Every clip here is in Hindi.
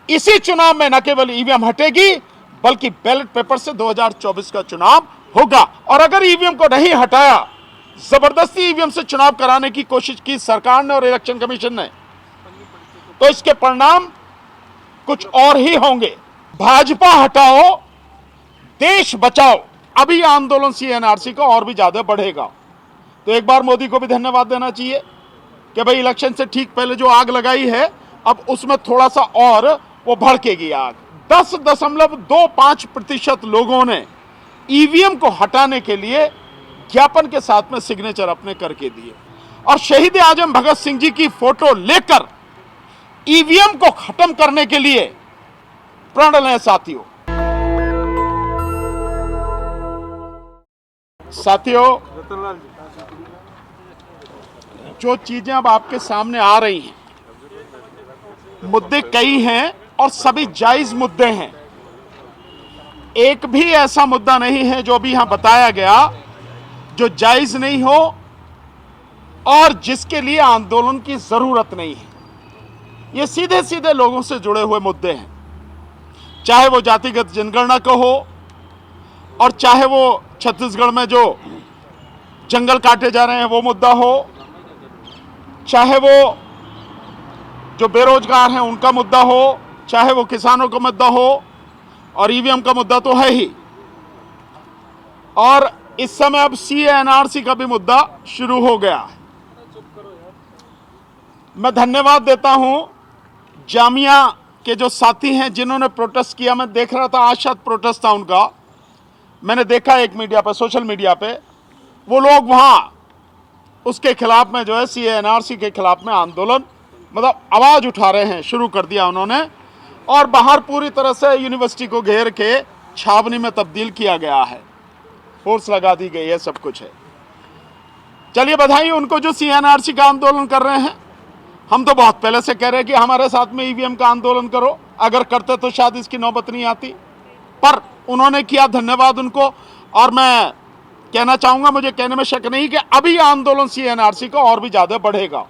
इसी चुनाव में न केवल ईवीएम हटेगी बल्कि बैलेट पेपर से 2024 का चुनाव होगा। और अगर ईवीएम को नहीं हटाया, जबरदस्ती ईवीएम से चुनाव कराने की कोशिश की सरकार ने और इलेक्शन कमीशन ने, तो इसके परिणाम कुछ और ही होंगे। भाजपा हटाओ, देश बचाओ, अभी आंदोलन सीएनआरसी का और भी ज्यादा बढ़ेगा। तो एक बार मोदी को भी धन्यवाद देना चाहिए कि भाई इलेक्शन से ठीक पहले जो आग लगाई है, अब उसमें थोड़ा सा और वो भड़केगी आग। 10.25% लोगों ने ईवीएम को हटाने के लिए ज्ञापन के साथ में सिग्नेचर अपने करके दिए और शहीद आजम भगत सिंह जी की फोटो लेकर ईवीएम को खत्म करने के लिए प्रण लें साथियों। जो चीजें अब आपके सामने आ रही हैं, मुद्दे कई हैं और सभी जायज मुद्दे हैं। एक भी ऐसा मुद्दा नहीं है जो भी यहां बताया गया जो जायज नहीं हो और जिसके लिए आंदोलन की जरूरत नहीं है। ये सीधे सीधे लोगों से जुड़े हुए मुद्दे हैं, चाहे वो जातिगत जनगणना का हो और चाहे वो छत्तीसगढ़ में जो जंगल काटे जा रहे हैं वो मुद्दा हो, चाहे वो जो बेरोजगार हैं उनका मुद्दा हो, चाहे वो किसानों का मुद्दा हो, और ईवीएम का मुद्दा तो है ही। और इस समय अब सीएनआरसी का भी मुद्दा शुरू हो गया है। मैं धन्यवाद देता हूं जामिया के जो साथी हैं जिन्होंने प्रोटेस्ट किया। मैं देख रहा था, आज शायद प्रोटेस्ट था उनका, मैंने देखा एक मीडिया पे, सोशल मीडिया पे, वो लोग वहां उसके खिलाफ में जो है सीएनआरसी के खिलाफ में आंदोलन, मतलब आवाज उठा रहे हैं, शुरू कर दिया उन्होंने। और बाहर पूरी तरह से यूनिवर्सिटी को घेर के छावनी में तब्दील किया गया है, फोर्स लगा दी गई है, सब कुछ है। चलिए बधाई उनको जो सीएनआरसी का आंदोलन कर रहे हैं। हम तो बहुत पहले से कह रहे हैं कि हमारे साथ में ईवीएम का आंदोलन करो, अगर करते तो शायद इसकी नौबत नहीं आती, पर उन्होंने किया, धन्यवाद उनको। और मैं कहना चाहूंगा, मुझे कहने में शक नहीं कि अभी आंदोलन सीएनआरसी का और भी ज्यादा बढ़ेगा।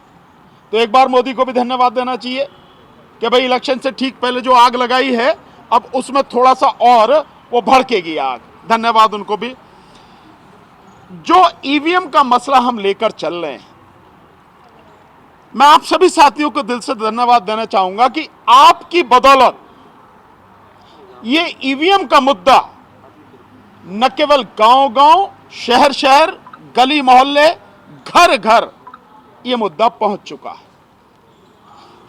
तो एक बार मोदी को भी धन्यवाद देना चाहिए कि भाई इलेक्शन से ठीक पहले जो आग लगाई है, अब उसमें थोड़ा सा और वो भड़केगी आग। धन्यवाद उनको भी। जो ईवीएम का मसला हम लेकर चल रहे हैं, मैं आप सभी साथियों को दिल से धन्यवाद देना चाहूंगा कि आपकी बदौलत ये ईवीएम का मुद्दा न केवल गांव-गांव, शहर-शहर, गली मोहल्ले, घर-घर ये मुद्दा पहुंच चुका है।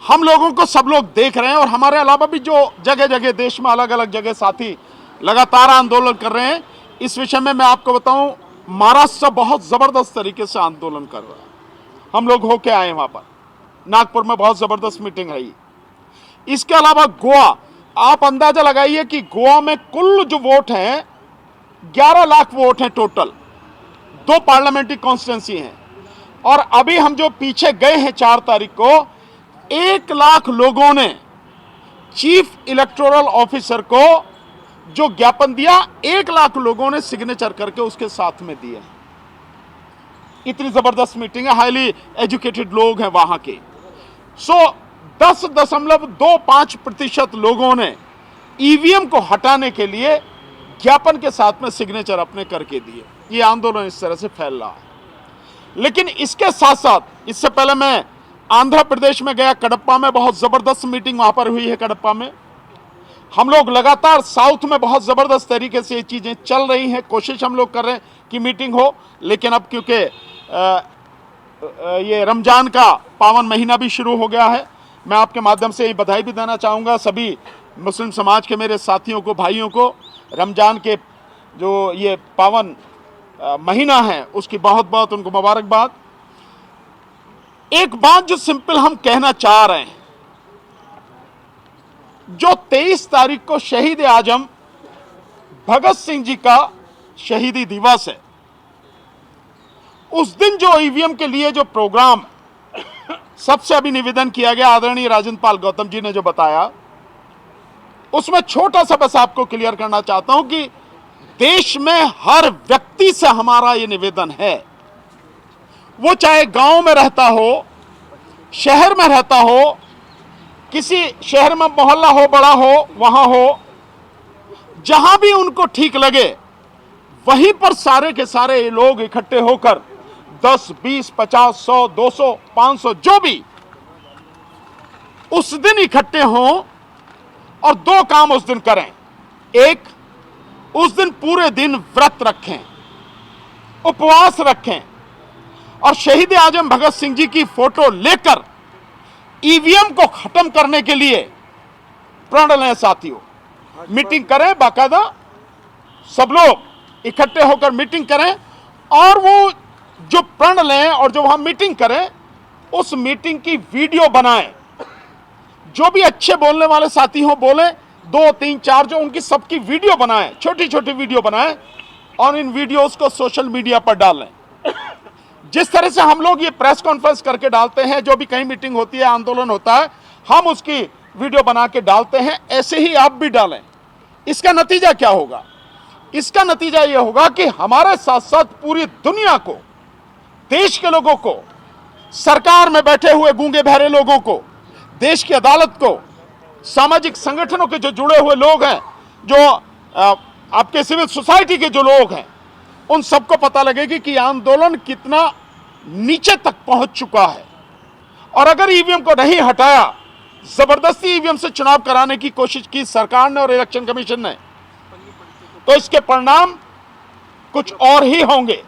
हम लोगों को सब लोग देख रहे हैं और हमारे अलावा भी जो जगह जगह देश में अलग अलग जगह साथी लगातार आंदोलन कर रहे हैं। इस विषय में मैं आपको बताऊं, महाराष्ट्र बहुत जबरदस्त तरीके से आंदोलन कर रहा है। हम लोग होके आए वहां पर, नागपुर में बहुत जबरदस्त मीटिंग रही। इसके अलावा गोवा, आप अंदाजा लगाइए कि गोवा में कुल जो वोट हैं 11 लाख वोट हैं टोटल, 2 पार्लियामेंट्री कॉन्स्टिट्यूंसी हैं। और अभी हम जो पीछे गए हैं 4 तारीख को, 1 लाख लोगों ने चीफ इलेक्टोरल ऑफिसर को जो ज्ञापन दिया, 1 लाख लोगों ने सिग्नेचर करके उसके साथ में दिए। इतनी जबरदस्त मीटिंग है, हाईली एजुकेटेड लोग हैं वहां के। 10.25% लोगों ने ईवीएम को हटाने के लिए ज्ञापन के साथ में सिग्नेचर अपने करके दिए। ये आंदोलन इस तरह से फैल रहा है। लेकिन इसके साथ साथ, इससे पहले मैं आंध्र प्रदेश में गया, कडप्पा में बहुत जबरदस्त मीटिंग वहां पर हुई है। कडप्पा में हम लोग लगातार, साउथ में बहुत जबरदस्त तरीके से ये चीजें चल रही हैं, कोशिश हम लोग कर रहे हैं कि मीटिंग हो। लेकिन अब क्योंकि ये रमजान का पावन महीना भी शुरू हो गया है, मैं आपके माध्यम से ये बधाई भी देना चाहूँगा सभी मुस्लिम समाज के मेरे साथियों को, भाइयों को। रमजान के जो ये पावन महीना है उसकी बहुत बहुत उनको मुबारकबाद। एक बात जो सिंपल हम कहना चाह रहे हैं, जो 23 तारीख को शहीद आजम भगत सिंह जी का शहीदी दिवस है, उस दिन जो ईवीएम के लिए जो प्रोग्राम सबसे अभी निवेदन किया गया, आदरणीय राजेंद्र पाल गौतम जी ने जो बताया, उसमें छोटा सा बस आपको क्लियर करना चाहता हूं कि देश में हर व्यक्ति से हमारा यह निवेदन है, वो चाहे गांव में रहता हो, शहर में रहता हो, किसी शहर में मोहल्ला हो, बड़ा हो, वहां हो, जहां भी उनको ठीक लगे वहीं पर सारे के सारे लोग इकट्ठे होकर 10, 20, 50, 100, 200, 500 जो भी उस दिन इकट्ठे हों और दो काम उस दिन करें। एक, उस दिन पूरे दिन व्रत रखें, उपवास रखें और शहीद आजम भगत सिंह जी की फोटो लेकर ईवीएम को खत्म करने के लिए प्रण लें। साथियों, मीटिंग करें, बाकायदा सब लोग इकट्ठे होकर मीटिंग करें और वो जो प्रण लें और जो वहां मीटिंग करें उस मीटिंग की वीडियो बनाएं। जो भी अच्छे बोलने वाले साथी हो बोले, 2, 3, 4 जो उनकी सबकी वीडियो बनाएं, छोटी छोटी वीडियो बनाएं और इन वीडियोस को सोशल मीडिया पर डालें। जिस तरह से हम लोग ये प्रेस कॉन्फ्रेंस करके डालते हैं, जो भी कहीं मीटिंग होती है, आंदोलन होता है, हम उसकी वीडियो बना के डालते हैं, ऐसे ही आप भी डालें। इसका नतीजा क्या होगा? इसका नतीजा यह होगा कि हमारे साथ साथ पूरी दुनिया को, देश के लोगों को, सरकार में बैठे हुए गूंगे बहरे लोगों को, देश की अदालत को, सामाजिक संगठनों के जो जुड़े हुए लोग हैं, जो आपके सिविल सोसाइटी के जो लोग हैं, उन सबको पता लगेगी कि आंदोलन कितना नीचे तक पहुंच चुका है। और अगर ईवीएम को नहीं हटाया, जबरदस्ती ईवीएम से चुनाव कराने की कोशिश की सरकार ने और इलेक्शन कमीशन ने, तो इसके परिणाम कुछ और ही होंगे।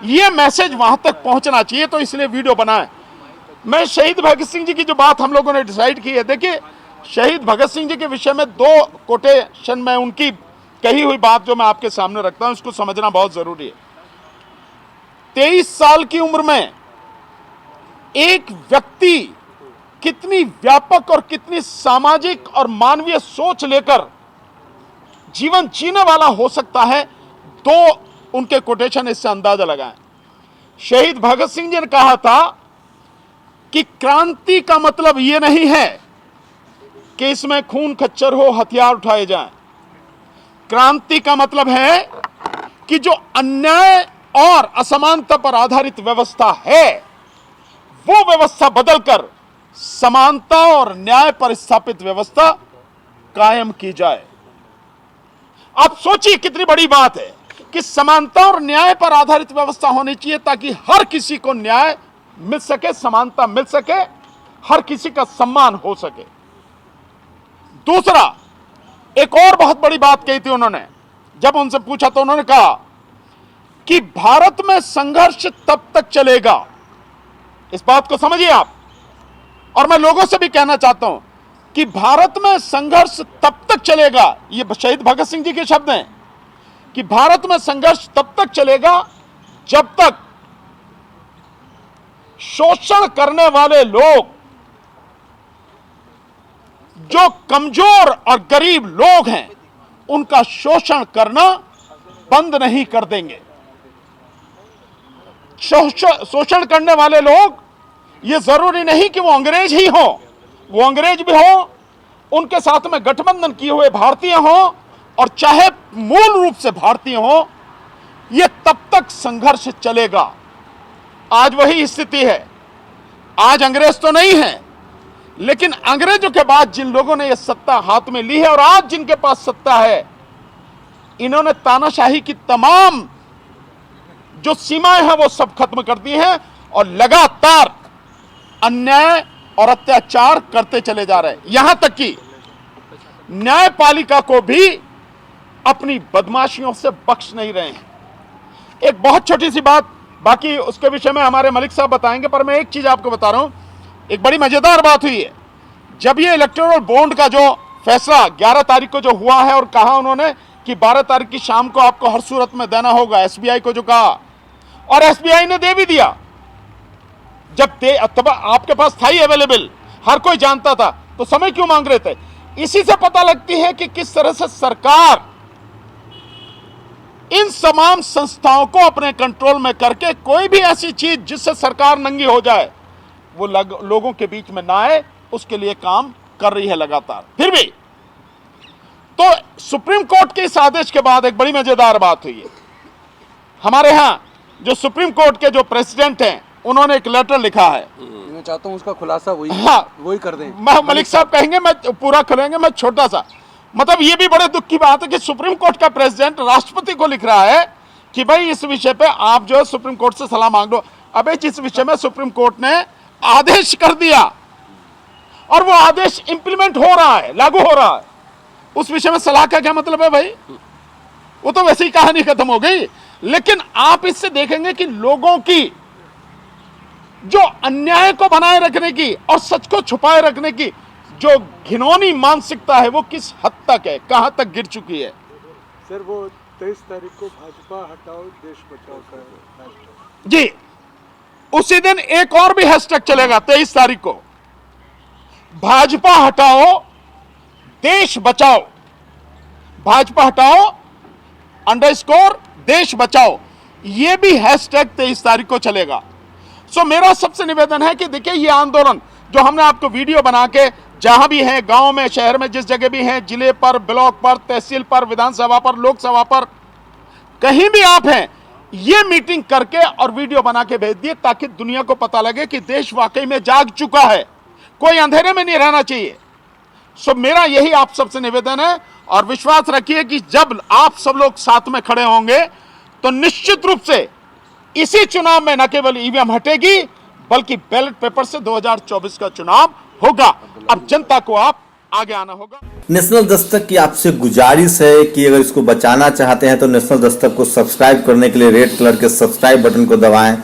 यह मैसेज वहां तक पहुंचना चाहिए, तो इसलिए वीडियो बनाए। मैं शहीद भगत सिंह जी की जो बात हम लोगों ने डिसाइड की है, देखिए शहीद भगत सिंह जी के विषय में 2 कोटेशन में उनकी कही हुई बात जो मैं आपके सामने रखता हूं, इसको समझना बहुत जरूरी है। 23 साल की उम्र में एक व्यक्ति कितनी व्यापक और कितनी सामाजिक और मानवीय सोच लेकर जीवन जीने वाला हो सकता है, 2 उनके कोटेशन इससे अंदाजा लगाएं। शहीद भगत सिंह जी ने कहा था कि क्रांति का मतलब यह नहीं है कि इसमें खून खच्चर हो, हथियार उठाए जाएं। क्रांति का मतलब है कि जो अन्याय और असमानता पर आधारित व्यवस्था है, वो व्यवस्था बदलकर समानता और न्याय पर स्थापित व्यवस्था कायम की जाए। आप सोचिए कितनी बड़ी बात है कि समानता और न्याय पर आधारित व्यवस्था होनी चाहिए ताकि हर किसी को न्याय मिल सके, समानता मिल सके, हर किसी का सम्मान हो सके। दूसरा, एक और बहुत बड़ी बात कही थी उन्होंने, जब उनसे पूछा तो उन्होंने कहा कि भारत में संघर्ष तब तक चलेगा, इस बात को समझिए आप, और मैं लोगों से भी कहना चाहता हूं कि भारत में संघर्ष तब तक चलेगा, ये शहीद भगत सिंह जी के शब्द हैं कि भारत में संघर्ष तब तक चलेगा जब तक शोषण करने वाले लोग, जो कमजोर और गरीब लोग हैं, उनका शोषण करना बंद नहीं कर देंगे। शोषण करने वाले लोग, ये जरूरी नहीं कि वो अंग्रेज ही हो, वो अंग्रेज भी हो, उनके साथ में गठबंधन किए हुए भारतीय हो, और चाहे मूल रूप से भारतीय हो, ये तब तक संघर्ष चलेगा। आज वही स्थिति है। आज अंग्रेज तो नहीं है, लेकिन अंग्रेजों के बाद जिन लोगों ने यह सत्ता हाथ में ली है और आज जिनके पास सत्ता है, इन्होंने तानाशाही की तमाम जो सीमाएं हैं वो सब खत्म कर दी हैं और लगातार अन्याय और अत्याचार करते चले जा रहे हैं। यहां तक कि न्यायपालिका को भी अपनी बदमाशियों से बख्श नहीं रहे हैं। एक बहुत छोटी सी बात, बाकी उसके विषय में हमारे मलिक साहब बताएंगे, पर मैं एक चीज आपको बता रहा हूं। एक बड़ी मजेदार बात हुई है, जब ये इलेक्टोरल बॉन्ड का जो फैसला 11 तारीख को जो हुआ है, और कहा उन्होंने कि 12 तारीख की शाम को आपको हर सूरत में देना होगा, एसबीआई को जो कहा, और एसबीआई ने दे भी दिया। जब तब आपके पास था ही अवेलेबल, हर कोई जानता था, तो समय क्यों मांग रहे थे? इसी से पता लगती है कि किस तरह से सरकार इन तमाम संस्थाओं को अपने कंट्रोल में करके कोई भी ऐसी चीज जिससे सरकार नंगी हो जाए वो लोगों के बीच में ना आए, उसके लिए काम कर रही है लगातार। फिर भी तो सुप्रीम कोर्ट के इस आदेश के बाद एक बड़ी मजेदार बात हुई है। हमारे यहां जो सुप्रीम कोर्ट के जो प्रेसिडेंट हैं, उन्होंने एक लेटर लिखा है। मैं चाहता हूँ उसका खुलासा वही कर दें। मलिक साहब कहेंगे, मैं पूरा करेंगे, मैं छोटा सा, मतलब ये भी बड़े दुख की बात है कि सुप्रीम कोर्ट का प्रेसिडेंट राष्ट्रपति को लिख रहा है कि भाई इस विषय पे आप जो है सुप्रीम कोर्ट से सलाह मांग लो। अबे जिस विषय में सुप्रीम कोर्ट ने आदेश कर दिया और वो आदेश इंप्लीमेंट हो रहा है, लागू हो रहा है, उस विषय में सलाह का क्या मतलब है भाई? वो तो वैसे ही कहानी खत्म हो गई। लेकिन आप इससे देखेंगे कि लोगों की जो अन्याय को बनाए रखने की और सच को छुपाए रखने की जो घिनौनी मानसिकता है वो किस हद तक है, कहां तक गिर चुकी है। सर वो 23 तारीख को भाजपा हटाओ देश बचाओ का हैशटैग, जी उसी दिन एक और भी हैशटैग चलेगा 23 तारीख को, भाजपा हटाओ देश बचाओ, भाजपा हटाओ _ देश बचाओ, यह भी हैशटैग 23 तारीख को चलेगा। सो मेरा सबसे निवेदन है कि देखिए ये आंदोलन जो हमने आपको वीडियो बना के जहां भी है, गांव में, शहर में, जिस जगह भी है, जिले पर, ब्लॉक पर, तहसील पर, विधानसभा पर, लोकसभा पर, कहीं भी आप हैं, ये मीटिंग करके और वीडियो बना के भेज दिए ताकि दुनिया को पता लगे कि देश वाकई में जाग चुका है, कोई अंधेरे में नहीं रहना चाहिए। सो मेरा यही आप सबसे निवेदन है और विश्वास रखिए कि जब आप सब लोग साथ में खड़े होंगे तो निश्चित रूप से इसी चुनाव में न केवल ईवीएम हटेगी बल्कि बैलेट पेपर से 2024 का चुनाव होगा। अब जनता को आप आगे आना होगा। नेशनल दस्तक की आपसे गुजारिश है कि अगर इसको बचाना चाहते हैं तो नेशनल दस्तक को सब्सक्राइब करने के लिए रेड कलर के सब्सक्राइब बटन को दबाएं,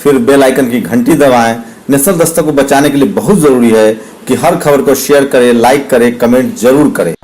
फिर बेल आइकन की घंटी दबाएं। नेशनल दस्तक को बचाने के लिए बहुत जरूरी है कि हर खबर को शेयर करें, लाइक करें, कमेंट जरूर करें।